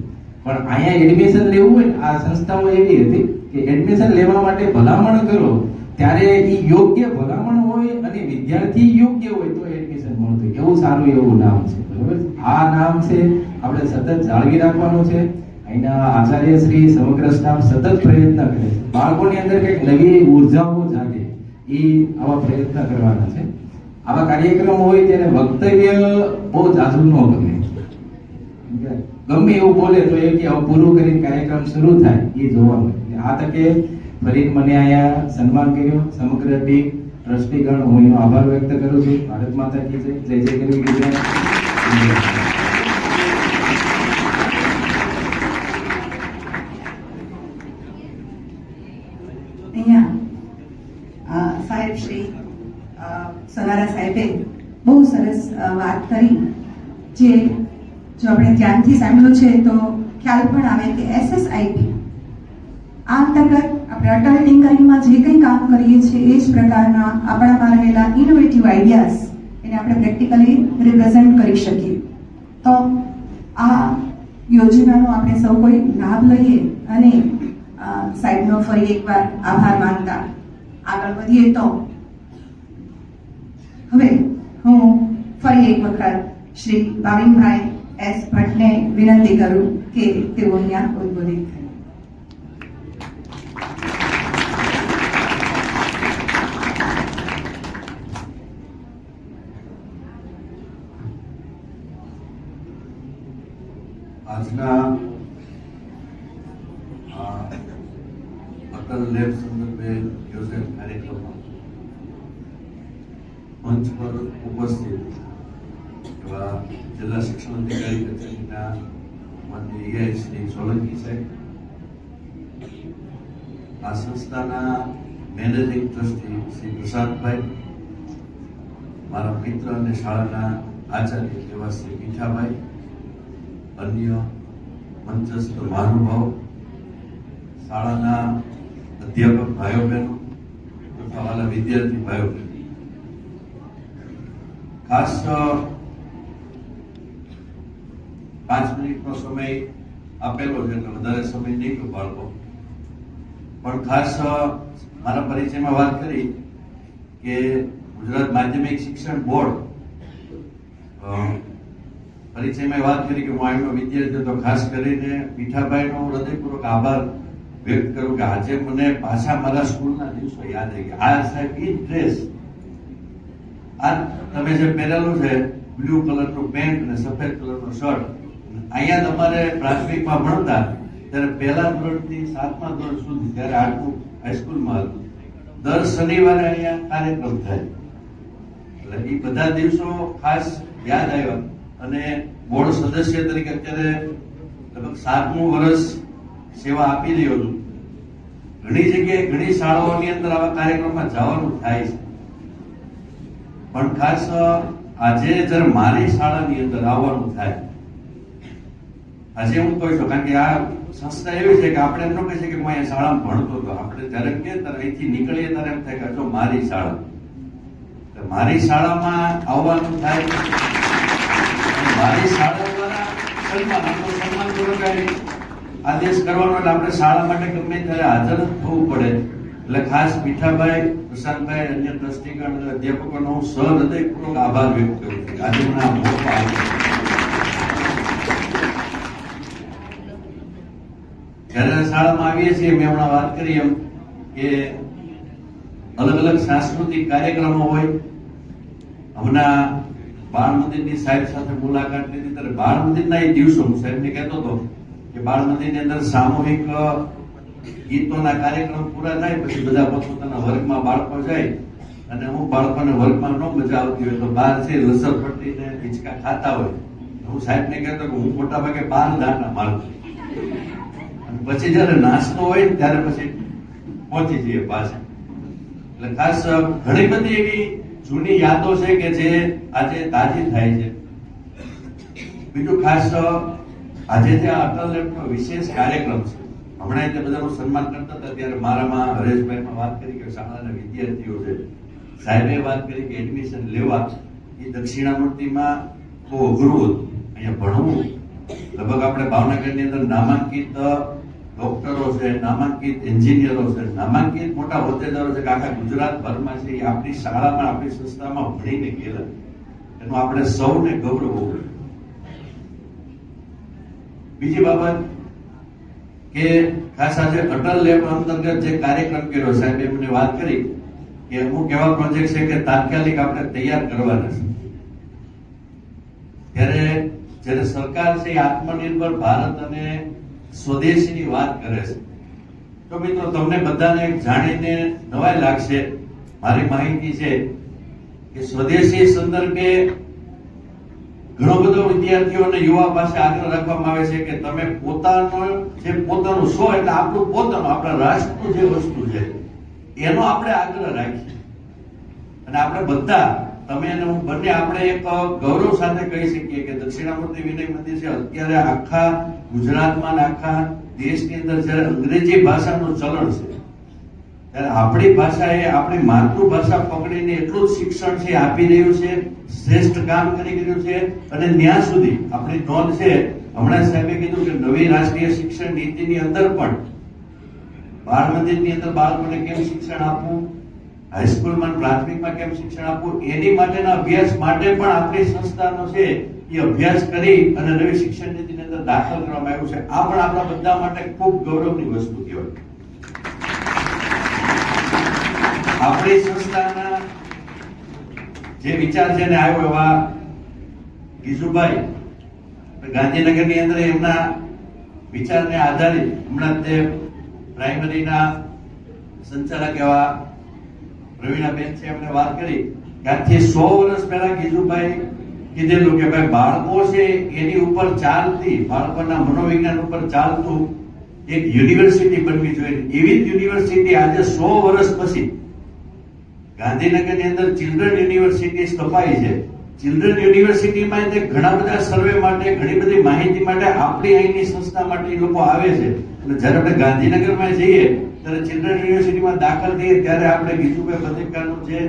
પણ અહીંયા એડમિશન લેવું હોય આ સંસ્થાઓ એવી હતી કે એડમિશન લેવા માટે ભલામણ કરો ત્યારે એ યોગ્ય ભલામણ હોય અને વિદ્યાર્થી યોગ્ય હોય તો એડમિશન મળતું. એવું સારું એવું નામ છે, બરોબર. આ નામ છે આપણે સતત જાળવી રાખવાનું છે. અહીંના આચાર્ય શ્રી, સમગ્ર સ્ટાફ સતત પ્રયત્ન કરે છે, બાળકોની અંદર કંઈક નવી ઉર્જાઓ જાગે એ આવા પ્રયત્ન કરવાના છે. આવા કાર્યક્રમ હોય ત્યારે વક્તવ્ય બહુ જાજુ ન ગમે, ગમે એવું બોલે તો એ કે પૂરું કરીને કાર્યક્રમ શરૂ થાય એ જોવાનું. આ તકે ફરી મને અહીંયા સન્માન કર્યો સમગ્ર ટીમ, ટ્રસ્ટીગણ, હું એનો આભાર વ્યક્ત કરું છું. ભારત માતા કી જય, જય જય કરવી ગુજરાત. અહીંયા સાહેબ શ્રી સનારા સાહેબે બહુ સરસ વાત કરી, જે જો આપણે ધ્યાનથી સાંભળ્યું છે તો ખ્યાલ પણ આવે કે SSIP આ અંતર્ગત આપણે અટલ ટિંકરિંગમાં જે કંઈ કામ કરીએ છીએ એ જ પ્રકારના આપણામાં રહેલા ઇનોવેટિવ આઈડિયાઝ એને આપણે પ્રેક્ટિકલી રિપ્રેઝન્ટ કરી શકીએ. તો આ યોજનાનો આપણે સૌ કોઈ લાભ લઈએ અને સાહેબનો ફરી એકવાર આભાર માનતા આગળ વધીએ. તો હવે હું ફરી એક વખત શ્રી ભાવિનભાઈ S. ભટ્ટને વિનંતી કરું કે તેઓ અહીંયા ઉદ્બોધિત થાય. આજના અટલ લેબ સંદર્ભે યોજેલ કાર્યક્રમમાં મંચ પર ઉપસ્થિત એવા જિલ્લા શિક્ષણ અધિકારી કચેરીના માનનીય EI શ્રી સોલંકી સાહેબ, આ સંસ્થાના મેનેજિંગ ટ્રસ્ટી શ્રી પ્રસાદભાઈ, મારા મિત્ર અને શાળાના આચાર્ય એવા શ્રી મીઠાભાઈ, અન્ય મંચસ્થ મહાનુભાવ, શાળાના અધ્યાપક ભાઈઓ બહેનો તથા વાલા વિદ્યાર્થી ભાઈઓ બહેનો, ખાસ 5 મિનિટનો સમય આપેલો છે એટલે વધારે સમય નહીં કહું બાળકો, પણ ખાસ મારા પરિચયમાં વાત કરી કે ગુજરાત માધ્યમિક શિક્ષણ બોર્ડ પરિચયમાં વાત કરી કે હું અહીંનો વિદ્યાર્થી, તો ખાસ કરીને પીઠાભાઈનો હૃદયપૂર્વક આભાર વ્યક્ત કરું કે આજે મને પાછા મારા સ્કૂલના દિવસો યાદ આવી ગયા. આ સાહેબ ઈ ડ્રેસ, આ તમે જે પહેરેલું છે બ્લુ કલરનું પેન્ટ અને સફેદ કલરનો શર્ટ, અહીંયા તમારે પ્રાથમિકમાં ભણતા ત્યારે પહેલા ધોરણથી 7મા ધોરણ સુધી ત્યારે આટલું હાઈસ્કૂલમાં હતું. દર શનિવારે અહીંયા કાર્યક્રમ થાય એટલે એ બધા દિવસો ખાસ યાદ આવ્યા. અને બોર્ડ સદસ્ય તરીકે અત્યારે લગભગ 7મું વર્ષ સેવા આપી રહ્યો છું. ઘણી જગ્યાએ ઘણી શાળાઓની અંદર આવા કાર્યક્રમમાં જવાનું થાય છે, પણ ખાસ આજે જ્યારે મારી શાળાની અંદર આવવાનું થાય, આજે હું કહું છું કારણ કે આ સંસ્થા એવી છે કે આપણે એમ ન કહી શકીએ કે હું અહીંયા શાળામાં ભણતો હતો. આપણે જ્યારે કે ત્યારે અહીંથી નીકળીએ ત્યારે એમ થાય કે જો મારી શાળા, મારી શાળામાં આવવાનું થાય, મારી શાળા દ્વારા સન્માન, આપણું સન્માનપૂર્વક આદેશ કરવાનો એટલે આપણે શાળા માટે ગમે ત્યારે હાજર થવું પડે. એટલે ખાસ પીઠાભાઈ, પ્રશાંતભાઈ, અન્ય ટ્રસ્ટીગણ અને અધ્યાપકોનો હું સહૃદયપૂર્વક આભાર વ્યક્ત કરું છું. આજે મને આ મોકો આપ્યો. જ્યારે શાળામાં આવીએ છીએ, મેં હમણાં વાત કરી એમ કે અલગ અલગ સાંસ્કૃતિક કાર્યક્રમો હોય. હમણાં બાળ મંદિરની સાહેબ સાથે મુલાકાત લીધી ત્યારે બાળ મંદિરના એ દિવસો હું સાહેબને કહેતો હતો કે બાળ મંદિરની અંદર સામૂહિક ગીતોના કાર્યક્રમ પૂરા થાય પછી બધા પોતપોતાના વર્ગમાં બાળકો જાય અને અમુક બાળકોને વર્ગમાં ન મજા આવતી હોય તો બહાર છે લસર પટ્ટીને હિંચકા ખાતા હોય. હું સાહેબને કહેતો કે હું મોટા ભાગે 12 દાણા મારતો, અને પછી જયારે નાસ્તો હોય ને ત્યારે પછી પહોંચી જઈએ પાછા. એટલે ખાસ ઘણી બધી એવી જૂની યાદો છે કે જે આજે તાજી થાય છે. બીજું ખાસ આજે જે અટલ લેબનો વિશેષ કાર્યક્રમ છે, હમણાં તે બધાનું સન્માન કરતા હતા ત્યારે મારામાં હરેશભાઈમાં વાત કરી કે શાળાના વિદ્યાર્થીઓ છે, સાહેબે વાત કરી કે એડમિશન લેવા એ દક્ષિણામૂર્તિમાં બહુ અઘરું હતું. અહીંયા ભણવું લગભગ આપણે ભાવનગરની અંદર નામાંકિત ડોક્ટરો છે, નામાંકિત એન્જિનિયરો છે, નામાંકિત મોટા હોદ્દેદારો છે કે આખા ગુજરાતભરમાં છે, એ આપણી શાળામાં આપણી સંસ્થામાં ભણીને ગયેલા. એનું આપણે સૌને ગૌરવ હોવું. બીજી બાબત કે ખાસ આજે અટલ લેબ અંતર્ગત જે કાર્યક્રમ કર્યો, સાહેબે મને વાત કરી કે અમુક એવા પ્રોજેક્ટ છે કે તાત્કાલિક આપણે તૈયાર કરવાના છે. ત્યારે જ્યારે સરકાર છે આત્મનિર્ભર ભારત અને સ્વદેશીની વાત કરે છે, તો મિત્રો તમને બધાને જાણીને નવાઈ લાગશે. મારી માહિતી છે કે સ્વદેશી સંદર્ભે ઘણો બધો વિદ્યાર્થીઓ અને યુવા પાસે આગ્રહ રાખવામાં આવે છે કે તમે પોતાનું સ્વ એટલે આપણું પોતાનું, આપણા રાષ્ટ્રનું જે વસ્તુ છે એનો આપણે આગ્રહ રાખીએ. અને આપણે બધા, તમે અને હું બંને આપણે એક ગૌરવ સાથે કહી શકીએ કે દક્ષિણામૂર્તિ વિનય મંદિર છે અત્યારે આખા ગુજરાતમાં આખા દેશની અંદર જ્યારે અંગ્રેજી ભાષાનું ચલણ છે ત્યારે આપણી ભાષા એ આપણી માતૃભાષા પકડીને એટલું જ શિક્ષણ છે આપી રહ્યું છે, શ્રેષ્ઠ કામ કરી રહ્યું છે. અને ત્યાં સુધી આપણી નોંધ છે, હમણાં સાહેબે કીધું કે નવી રાષ્ટ્રીય શિક્ષણ નીતિની અંદર પણ બાળ મંદિરની અંદર બાળકોને કેમ શિક્ષણ આપવું, હાઈસ્કૂલમાં પ્રાથમિકમાં કેમ શિક્ષણ આપવું, એની માટેના અભ્યાસ માટે પણ આપણી સંસ્થાનો છે એ અભ્યાસ કરી અને નવી શિક્ષણ નીતિની અંદર દાખલ કરવામાં આવ્યું છે. આ પણ આપણા બધા માટે ખૂબ ગૌરવની વસ્તુ કહેવાય. આપણી સંસ્થાના જે વિચાર છે ને આવ્યો એવા ગીજુભાઈ ગાંધીનગરની અંદર એમના વિચારને આધારિત હમણાં તે પ્રાઇમરીના સંચાલક એવા પ્રવીણાબેન છે, એમને વાત કરી કે આજથી 100 વર્ષ પહેલા ગીજુભાઈ કીધેલું કે ભાઈ બાળકો છે એની ઉપર ચાલતી, બાળકોના મનોવિજ્ઞાન ઉપર ચાલતું એક યુનિવર્સિટી બનવી જોઈએ. એવી જ યુનિવર્સિટી આજે 100 વર્ષ પછી ગાંધીનગરની અંદર ચિલ્ડ્રન યુનિવર્સિટી સ્થપાઈ છે. ચિલ્ડ્રન યુનિવર્સિટીમાં તે ઘણા બધા સર્વે માટે, ઘણી બધી માહિતી માટે આપણી અહીંની સંસ્થા માટે એ લોકો આવે છે. અને જ્યારે આપણે ગાંધીનગરમાં જઈએ ત્યારે ચિલ્ડ્રન યુનિવર્સિટીમાં દાખલ થઈએ ત્યારે આપણે ગીજુભાઈ બધેકાનું જે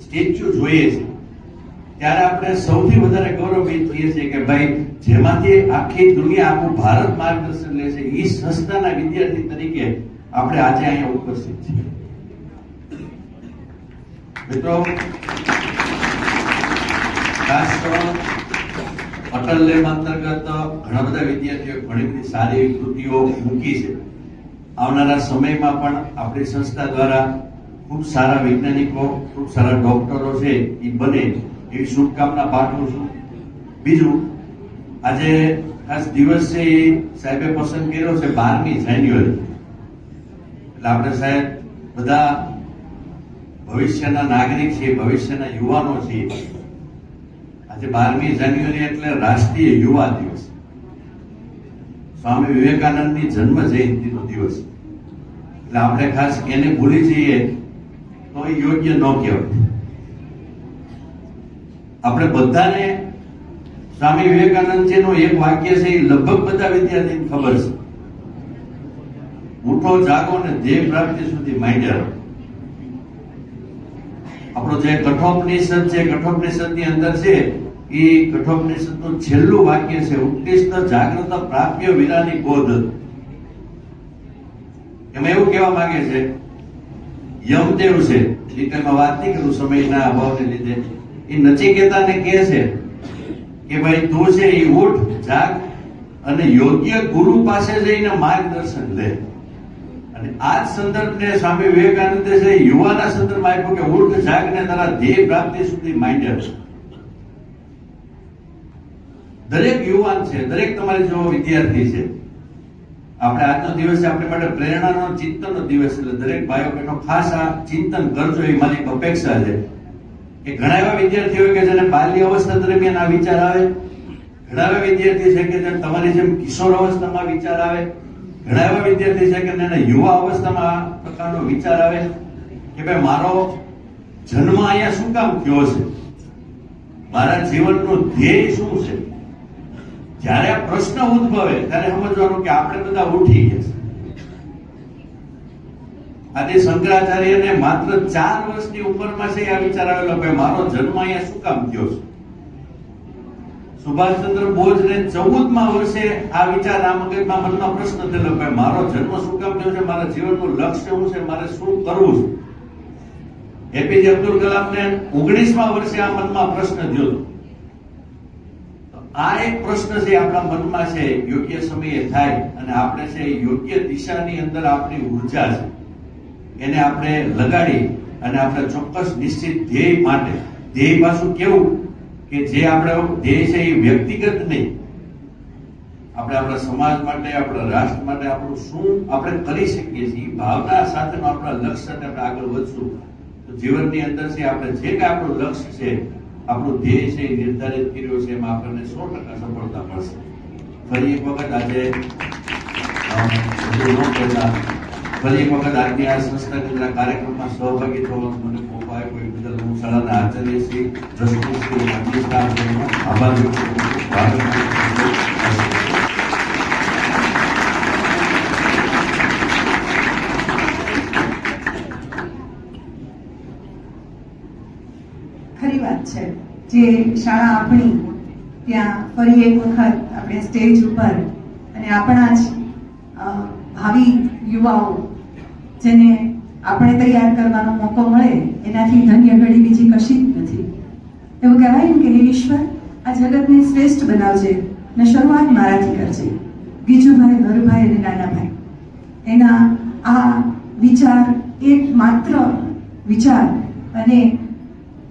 સ્ટેચ્યુ જોઈએ છે ત્યારે આપણે સૌથી વધારે ગૌરવિત થઈએ છીએ કે ભાઈ જેમાંથી આખી દુનિયા, આખું ભારત માર્ગદર્શન લે છે, એ સંસ્થાના વિદ્યાર્થી તરીકે આપણે આજે અહીંયા ઉપસ્થિત છીએ. મિત્રો, ખાસ તો અટલ લેબ અંતર્ગત ઘણા બધા વિદ્યાર્થીઓ ઘણી બધી સારી કૃતિઓ મૂકી છે. આવનારા સમયમાં પણ આપણી સંસ્થા દ્વારા ખૂબ સારા વૈજ્ઞાનિકો, ખૂબ સારા ડોક્ટરો છે એ બને એવી શુભકામના પાઠવું છું. બીજું, આજે ખાસ દિવસ છે એ સાહેબે પસંદ કર્યો છે 12મી જાન્યુઆરી. એટલે આપણે સાહેબ બધા ભવિષ્યના નાગરિક છીએ, ભવિષ્યના યુવાનો છીએ. આજે 12મી જાન્યુઆરી એટલે રાષ્ટ્રીય યુવા દિવસ, સ્વામી વિવેકાનંદની જન્મ જયંતિનો દિવસ. એટલે આપણે ખાસ એને ભૂલી જઈએ તો એ યોગ્ય ન કહેવાય. આપણે બધાને સ્વામી વિવેકાનંદજીનું એક વાક્ય છે, એ લગભગ બધા વિદ્યાર્થીને ખબર છે. ઉઠો, જાગો ને ધ્યેય પ્રાપ્તિ સુધી માંડ્યા રહો. આપણો જે કઠોપનિષદ છે, કઠોપનિષદની અંદર છે, એ કઠોપનિષદનું છેલ્લું વાક્ય છે, ઉત્તિષ્ઠ જાગ્રત પ્રાપ્ય વીરાની બોધ. એમાં એવું કહેવા માંગે છે, યમદેવ છે, ડિટેલમાં વાત નહીં કરું સમયના અભાવને લીધે, એ નચિકેતાને કહે છે કે ભાઈ તું છે એ ઉઠ, જાગ અને યોગ્ય ગુરુ પાસે જઈને માર્ગદર્શન લે. અને આ જ સંદર્ભને સ્વામી વિવેકાનંદે છે યુવાના સંદર્ભમાં આપ્યો કે ઉઠ, જાગ ને તારા ધ્યેય પ્રાપ્તિ સુધી માંડ્યા. દરેક યુવાન છે, દરેક તમારી જેવો વિદ્યાર્થી છે. આપણે આજનો દિવસ આપણી માટે પ્રેરણાનો, ચિંતનનો દિવસ, એટલે દરેક ભાઈઓ બહેનો ખાસ આ ચિંતન કરજો એ મારી અપેક્ષા છે. કે ઘણા એવા વિદ્યાર્થીઓ કે જેને બાલ્ય અવસ્થા દરમિયાન આ વિચાર આવે, ઘણા એવા વિદ્યાર્થી છે કે જેને તમારી જેમ કિશોર અવસ્થામાં વિચાર આવે, ઘણા એવા વિદ્યાર્થી છે કે એને યુવા અવસ્થામાં આ પ્રકારનો વિચાર આવે કે ભાઈ મારો જન્મ અહીંયા શું કામ થયો છે, મારા જીવનનું ધ્યેય શું છે. જ્યારે આ પ્રશ્ન ઉદ્ભવે ત્યારે સમજવાનું કે આપણે બધા ઉઠી ગયા છે. આજે શંકરાચાર્યને માત્ર 4 વર્ષની ઉંમરમાં છે આ વિચાર આવેલો કે મારો જન્મ અહીંયા શું કામ થયો છે. સુભાષચંદ્ર બોઝને 14મા વર્ષે આ વિચાર આ મનમાં પ્રશ્ન થયેલો કે મારો જન્મ શું કામ થયો છે, મારા જીવનનું લક્ષ્ય શું છે, મારે શું કરવું છે. એપીજે અબ્દુલ કલામને 19મા વર્ષે આ મનમાં પ્રશ્ન થયો. આ એક પ્રશ્ન છે આપણા મનમાં છે, યોગ્ય સમયે થાય અને આપણે છે યોગ્ય દિશાની અંદર આપણી ઉર્જા છે એને આપણે લગાડી અને આપણે ચોક્કસ નિશ્ચિત ધ્યેય માટે, ધ્યેય પાછું કેવું કે જે આપણે ધ્યેય છે એ વ્યક્તિગત નહીં, આપણે આપણા સમાજ માટે, આપણા રાષ્ટ્ર માટે આપણું શું આપણે કરી શકીએ છીએ એ ભાવના સાથેનું આપણા લક્ષ્ય સાથે આપણે આગળ વધશું તો જીવનની અંદર છે આપણે જે કાંઈ આપણું લક્ષ્ય છે, આપણું ધ્યેય છે એ નિર્ધારિત કર્યો છે એમાં આપણને 100% સફળતા મળશે. ફરી એક વખત આજે ફરી એક વખત આજની આ સંસ્થાના કાર્યક્રમમાં સહભાગી થવાનો મને મોકો આપ્યો એ બદલ હું શાળાના આચાર્ય શ્રી, ટ્રસ્ટી શ્રી, માન્ય સ્ટાફનો આભાર વ્યક્ત કરું છું. ખરી વાત છે, જે શાળા આપણી ત્યાં ફરી એક વખત આપણે સ્ટેજ ઉપર અને આપણા જ ભાવિ યુવાઓ જેને આપણે તૈયાર કરવાનો મોકો મળે એનાથી ધન્ય ઘડી બીજી કશી જ નથી. એવું કહેવાય ને કે હે ઈશ્વર, આ જગતને શ્રેષ્ઠ બનાવજે ને શરૂઆત મારાથી કરજે. ગીજુભાઈ, હરુભાઈ અને નાનાભાઈ એના આ વિચાર એક માત્ર વિચાર અને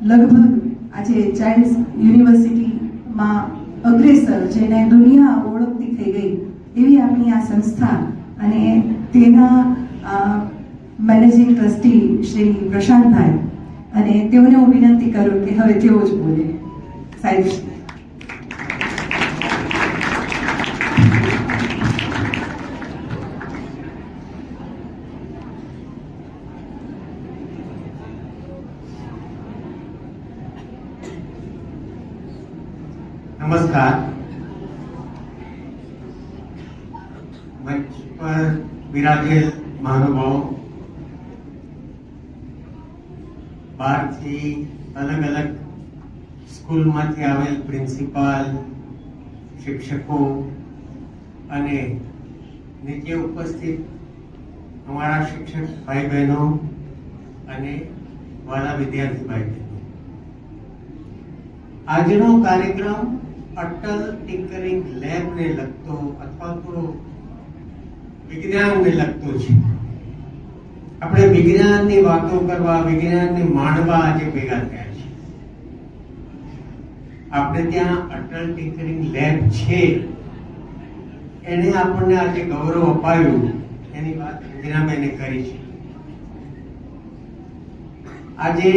લગભગ આજે ચાઇલ્ડ યુનિવર્સિટીમાં અગ્રેસર જેને દુનિયા ઓળખતી થઈ ગઈ એવી આપણી આ સંસ્થા અને તેના મેનેજિંગ ટ્રસ્ટી શ્રી પ્રશાંતભાઈ, અને તેઓને હું વિનંતી કરું કે હવે તેઓ જ બોલે. સાહેબ, નમસ્કાર. મંચ પર બિરાજેલ મહાનુભાવો, બહારથી અલગ અલગ સ્કૂલમાંથી આવેલ પ્રિન્સિપાલ, શિક્ષકો અને નીચે ઉપસ્થિત અમારા શિક્ષક ભાઈ બહેનો અને વાલા વિદ્યાર્થી ભાઈ બહેનો, આજનો કાર્યક્રમ અટલ ટિંકરિંગ લેબને લગતો અથવા તો વિજ્ઞાનને લગતો છે. આપણે વિજ્ઞાનની વાતો કરવા, વિજ્ઞાનને માણવા આજે ભેગા થયા છે. આપણે ત્યાં અટલ ટિંકરિંગ લેબ છે, એને આપણને આજે ગૌરવ અપાયું, એની વાત અંજનાબેને કરી છે. આજે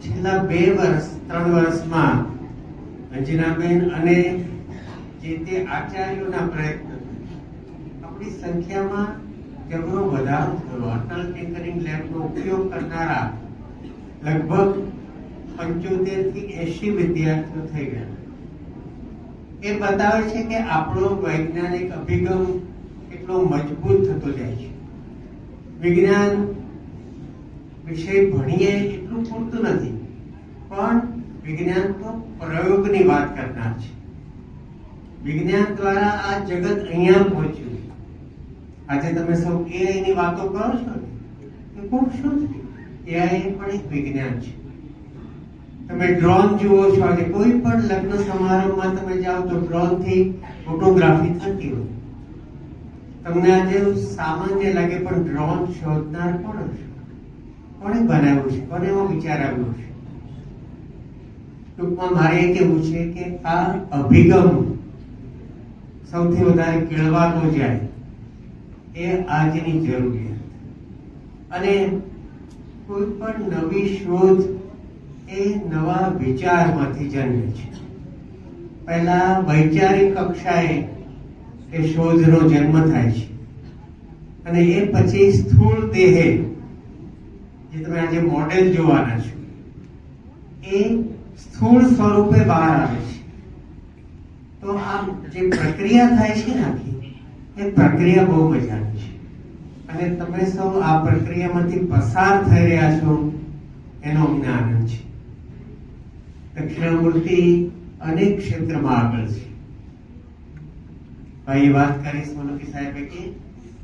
છેલ્લા 2 વર્ષ 3 વર્ષમાં અંજનાબેન અને જે તે આચાર્યોના પ્રયત્ન આપણી સંખ્યામાં જબરો વધારો થયો. અટલ ટિંકરિંગ લેબનો ઉપયોગ કરનારા લગભગ 75 થી 80 વિદ્યાર્થીઓ થઈ ગયા. એ બતાવે છે કે આપણો વૈજ્ઞાનિક અભિગમ કેટલો મજબૂત થતો જાય છે. વિજ્ઞાન વિષય ભણીએ એટલું પૂરતું નથી, પણ વિજ્ઞાન તો પ્રયોગની વાત કરનાર છે. વિજ્ઞાન દ્વારા આ જગત અહીંયા પહોંચ્યું. આજે તમે સૌ AI ની વાતો કરો છો, એ ખૂબ શું છે? AI પણ એક વિજ્ઞાન છે. તમે ડ્રોન જુઓ છો, આજે કોઈ પણ લગ્ન સમારંભમાં તમે જાઓ તો ડ્રોન થી ફોટોગ્રાફી થતી હોય. તમને આજે સામાન્ય લાગે, પણ ડ્રોન શોધનાર કોણ હશે? કોણે બનાવ્યું છે? કોને એવો વિચાર આવ્યો છે? ટૂંકમાં મારે એ કહેવું છે કે આ અભિગમ સૌથી વધારે કેળવાતો જાય એ આજની જરૂરિયાત. અને કોઈ પણ નવી શોધ એ નવા વિચારમાંથી જન્મે છે. પહેલા વૈચારિક કક્ષાએ એ શોધનો જન્મ થાય છે, અને એ પછી સ્થૂળ દેહે, જે તમે આજે મોડેલ જોવાના છો, એ સ્થૂળ સ્વરૂપે બહાર આવે છે. તો આ જે પ્રક્રિયા થાય છે ને આખી, એ પ્રક્રિયા બહુ મજાની છે. અને તમે સૌ આ પ્રક્રિયામાંથી પસાર થઈ રહ્યા છો, એનો અમને આનંદ છે. દક્ષિણામૂર્તિ અનેક ક્ષેત્રમાં આગળ છે. ભાઈ વાત કરી સોલંકી સાહેબે કે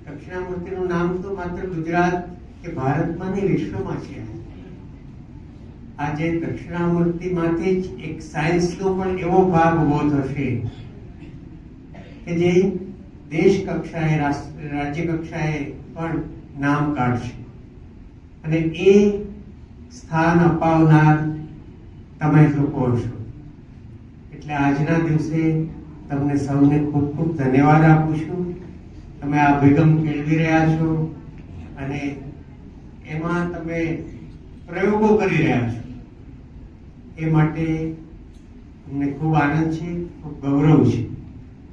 દક્ષિણામૂર્તિનું નામ તો માત્ર ગુજરાત કે ભારતમાં નહીં, વિશ્વમાં છે. આજે દક્ષિણામૂર્તિમાંથી જ એક સાયન્સનો પણ એવો ભાગ ઉભો થશે કે જે દેશ કક્ષાએ, રાજ્ય કક્ષાએ પણ નામ કાઢશે. અને એ સ્થાન અપાવનાર તમે લોકો છો. એટલે આજના દિવસે તમને સૌને ખૂબ ખૂબ ધન્યવાદ આપું છું. તમે આ અભિગમ કેળવી રહ્યા છો અને એમાં તમે પ્રયોગો કરી રહ્યા છો. એ માટે અમને ખૂબ આનંદ છે, ખૂબ ગૌરવ છે.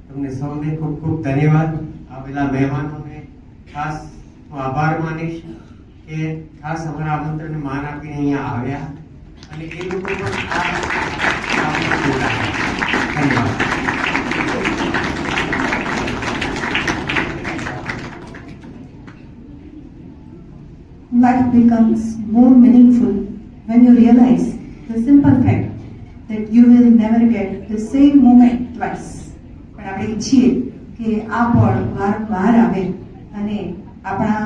તમને સૌને ખૂબ ખૂબ ધન્યવાદ. આવેલા મહેમાનોને ખાસ હું આભાર માનીશ કે ખાસ અમારા આમંત્રણને માન આપીને અહીંયા આવ્યા, અને એ લોકો પણ ધન્યવાદ. Life becomes more meaningful when you realize the simple fact that you will never get the same moment twice. પણ આપણે ઈચ્છીએ કે આ પળ વારંવાર આવે અને આપણા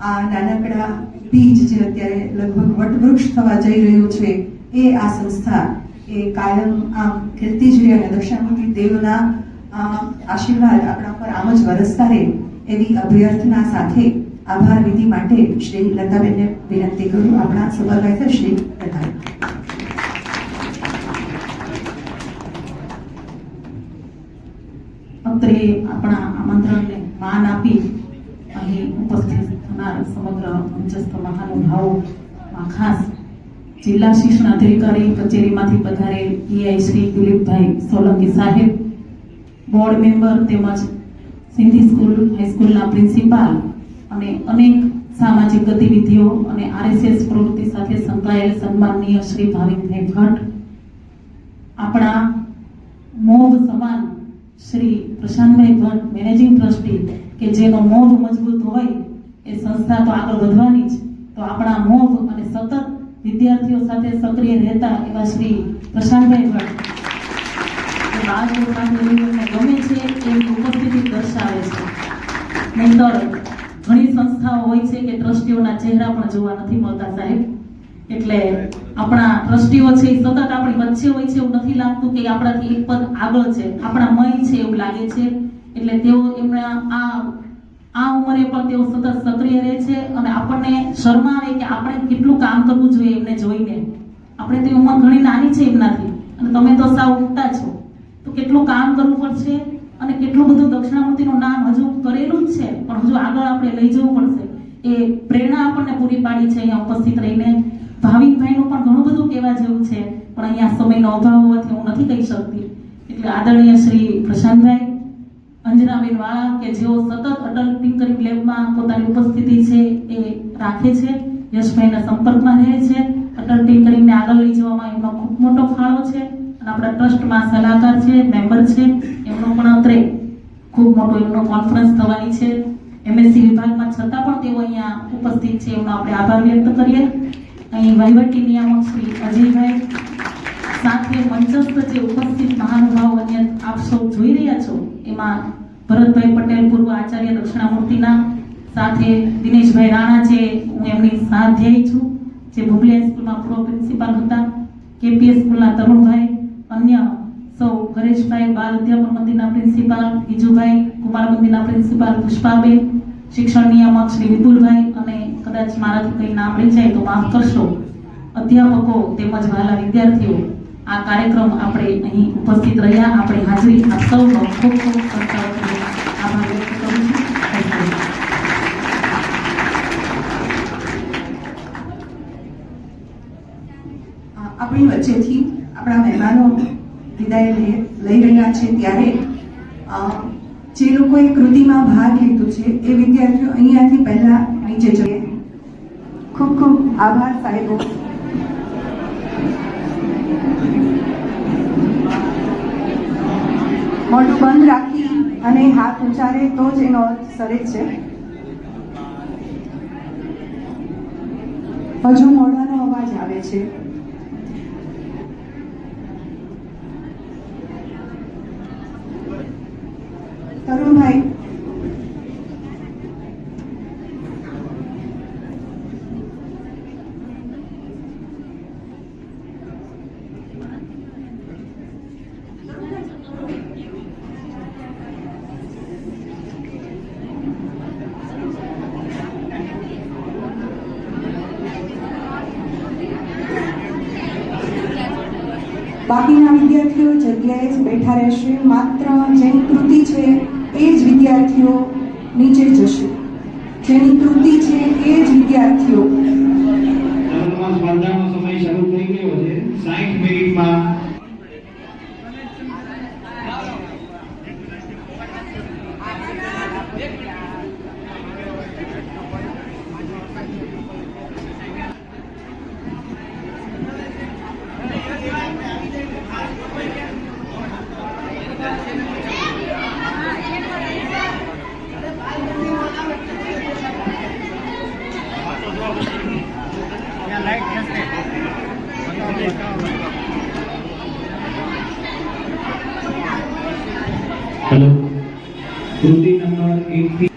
આ નાનકડા બીજ જે અત્યારે લગભગ વટવૃક્ષ થવા જઈ રહ્યું છે, એ આ સંસ્થા એ કાયમ આમ ખેલતી જ રહે અને દક્ષિણામૂર્તિ દેવના આશીર્વાદ આપણા પર આમ જ વરસતા રહે, એવી અભ્યર્થના સાથે આભાર વિધિ માટે શ્રી લતાબેનને વિનંતી કરું. આપણા સુપરવાઇઝર શ્રી લતાબેન. અત્રે આપણા આમંત્રણને માન આપી અહીં ઉપસ્થિત થનાર સમગ્ર મંચસ્થ મહાનુભાવોમાં ખાસ જિલ્લા શિક્ષણાધિકારી કચેરીમાંથી પધારેલ EI શ્રી દિલીપભાઈ સોલંકી સાહેબ, બોર્ડ મેમ્બર તેમજ સિંધી સ્કૂલ હાઈસ્કૂલના પ્રિન્સિપાલ અને અનેક સામાજિક ગતિવિધિઓ અને RSS પ્રવૃત્તિ સાથે સંકળાયેલ સન્માનનીય શ્રી ભાવિકભાઈ ભટ્ટ, આપણા સમાન શ્રી પ્રશાંતભાઈ ભટ્ટ, મેનેજિંગ ટ્રસ્ટી, કે જેનો મોભ મજબૂત હોય એ સંસ્થા તો આગળ વધવાની જ. તો આપણા મોભ અને સતત વિદ્યાર્થીઓ સાથે સક્રિય રહેતા એવા શ્રી પ્રશાંતભાઈ ભટ્ટ બાળકો સાથે એમને ગમે છે એની ઉપસ્થિતિ દર્શાવે છે. નહીંતર ઘણી સંસ્થાઓ હોય છે કે ટ્રસ્ટીઓના ચહેરા પણ જોવા નથી મળતા સાહેબ. એટલે આપણા ટ્રસ્ટીઓ છે એ સતત આપણી વચ્ચે હોય છે, એવું નથી લાગતું કે આપણાથી એક પદ આગળ છે, આપણા મય છે એવું લાગે છે. એટલે તેઓ એમના આ ઉંમરે પણ તેઓ સતત સક્રિય રહે છે અને આપણને શરમાવે કે આપણે કેટલું કામ કરવું જોઈએ એમને જોઈને. આપણે તે ઉંમર ઘણી નાની છે એમનાથી અને તમે તો સાવ ઉગતા છો, તો કેટલું કામ કરવું પડશે અને કેટલું બધું દક્ષિણામૂર્તિનું નામ હજુ કરેલું જ છે પણ હજુ આગળ આપણે લઈ જવું પડશે. એ પ્રેરણા આપણને પૂરી પાડી છે અહીંયા ઉપસ્થિત રહીને. ભાવિકભાઈનું પણ ઘણું બધું કહેવા જેવું છે પણ અહીંયા સમયનો અભાવ હોવાથી હું નથી કહી શકતી. એટલે આદરણીય શ્રી પ્રશાંતભાઈ અંજનાબેન વાળા કે જેઓ સતત અટલ ટિંકરિંગ લેબમાં પોતાની ઉપસ્થિતિ છે એ રાખે છે, યશભાઈના સંપર્કમાં રહે છે, અટલ ટિંકરિંગને આગળ લઈ જવામાં એમનો ખૂબ મોટો ફાળો છે અને આપણા ટ્રસ્ટમાં સલાહકાર છે, મેમ્બર છે. એમનો પણ અત્રે ખૂબ મોટો એમનો કોન્ફરન્સ થવાની છે એમએસસી વિભાગમાં, છતાં પણ તેઓ અહીંયા ઉપસ્થિત છે. એમનો આપણે આભાર વ્યક્ત કરીએ. અહીં વહીવટી નિયામક શ્રી અજયભાઈ સાથે મંચસ્થ જે ઉપસ્થિત મહાનુભાવ અન્ય આપ સૌ જોઈ રહ્યા છો એમાં ભરતભાઈ પટેલ, પૂર્વ આચાર્ય દક્ષિણામૂર્તિના, સાથે દિનેશભાઈ રાણા જે હું એમની સાધ્યાયી છું, જે ભુગલી હાઈસ્કૂલમાં પૂર્વ પ્રિન્સિપાલ હતા, કેપીએસ સ્કૂલના તરુણભાઈ, અન્ય સૌ હરેશભાઈ બાલ અધ્યાપન મંદિરના પ્રિન્સિપાલ, ગીજુભાઈ કુમાર મંદિરના પ્રિન્સિપાલ, પુષ્પાબેન શિક્ષણ નિયામક શ્રી વિપુલભાઈ, અને કદાચ મારાથી કંઈ નામ રહી જાય તો માફ કરશો, અધ્યાપકો તેમજ વહાલા વિદ્યાર્થીઓ. આ કાર્યક્રમ આપણે અહીં ઉપસ્થિત રહ્યા, આપણી હાજરી આપ સૌનો ખૂબ ખૂબ આભાર વ્યક્ત કરું છું. આપણી વચ્ચેથી આપણા મહેમાનો વિદાય લઈ રહ્યા છે ત્યારે જે લોકોએ કૃતિમાં ભાગ લીધો છે એ વિદ્યાર્થીઓ અહીંયાથી પહેલા નીચે જઈએ. ખૂબ ખૂબ આભાર સાહેબો. મોઢું બંધ રાખી અને હાથ ઉચ્ચારે તો જ એનો અર્થ સરે છે. હજુ મોઢાનો અવાજ આવે છે. તરુણભાઈ, બાકીના વિદ્યાર્થીઓ જગ્યાએ જ બેઠા રહેશે. માત્ર જેની કૃતિ છે એ જ વિદ્યાર્થીઓ નીચે જશે. જેની કૃતિ છે એ જ વિદ્યાર્થીઓ. સ્પર્ધાનો સમય શરૂ થઈ ગયો છે. 60 મિનિટમાં હેલો, કૃતિ નંબર 1 થી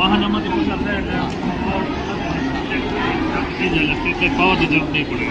વાહન આમાંથી પસાર થાય એટલે કંઈક પાવાથી જવું નહીં પડે.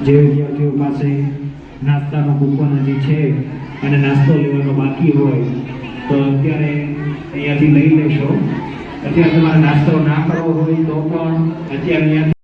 જે વિદ્યાર્થીઓ પાસે નાસ્તાનો કૂપન હજી છે અને નાસ્તો લેવાનો બાકી હોય તો અત્યારે અહીંયાથી લઈ લેશો. અત્યારે તમારે નાસ્તો ના કરવો હોય તો પણ અત્યારે અહીંયાથી